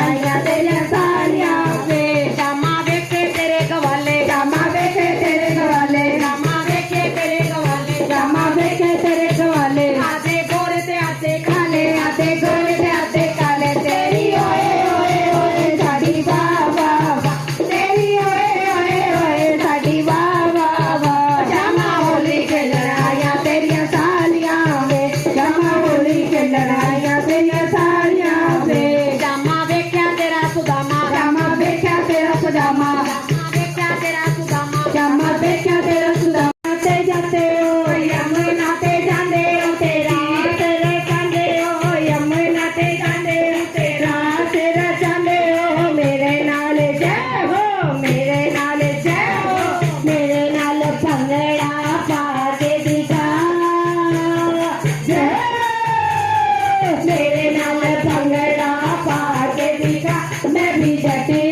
ਆਈਆਂ ਤੇਰੀਆਂ ਸਾਲੀਆਂ ਵੇ ਸ਼ਾਮਾਂ ਵੇਖੇ ਤੇਰੇ ਗਵਾਲੇ ਸ਼ਾਮਾਂ ਵੇਖੇ ਤੇਰੇ ਗਵਾਲੇ ਸ਼ਾਮਾਂ ਵੇਖੇ ਤੇਰੇ ਗਵਾਲੇ ਸ਼ਾਮਾਂ ਵੇਖੇ ਤੇਰੇ ਗਵਾਲੇ ਆਦੇ ਗੋਰੇ ਤੇ ਆਦੇ ਕਾਲੇ ਆਤੇ ਗੋਰੇ ਤੇ ਆਤੇ ਕਾਲੇ ਤੇਰੀ ਓਏ ਓਏ ਓਏ ਸਾਡੀ ਵਾਹ ਵਾਹ ਵਾਹ ਤੇਰੀ ਓਏ ਓਏ ਓਏ ਸਾਡੀ ਵਾਹ ਵਾਹ ਵਾਹ ਸ਼ਾਮਾਂ ਹੋਲੀ ਖੇਲਣ ਆਈਆਂ ਤੇਰੀਆਂ ਸਾਲੀਆਂ ਵੇ ਸ਼ਾਮਾਂ ਹੋਲੀ ਖੇਲਣ ਆਈਆਂ ਤੇਰੀਆਂ ਸਾਲੀਆਂ ਵੇ ਸ਼ਾਮਾਂ ਵੇਖਿਆ ਤੇਰਾ ਸੁਦਾਮਾ ਸ਼ਾਮਾਂ ਵੇਖਿਆ ਤੇਰਾ ਪਜਾਮਾ ਸ਼ਾਮਾਂ ਵੇਖਿਆ ਤੇਰਾ ਸੁਦਾਮਾ ਸ਼ਾਮਾਂ ਵੇਖਿਆ ਤੇਰਾ ਸੁਦਾਮਾ ਤੇ ਜਾਂਦੇ ਓ ਯਮੁਨਾ ਤੇ ਜਾਂਦੇ ਓ ਤੇਰਾ ਤੇਰੇ ਜਾਂਦੇ ਓ ਯਮੁਨਾ ਤੇ ਜਾਂਦੇ ਓ ਤੇਰਾ ਤੇਰਾ ਜਾਂਦੇ ਓ ਮੇਰੇ ਨਾਲ ਜੈ ਹੋ ਮੇਰੇ ਨਾਲ ਜੈ ਹੋ ਮੇਰੇ ਨਾਲ ਭੰਗੜਾ ਪਾ ਕੇ ਦਿਖਾ ਜੈ ਮੇਰੇ ਨਾਲ ਭੰਗੜਾ ਪਾ ਕੇ ਦਿਖਾ ਮੈਂ ਵੀ ਜੱਟੀ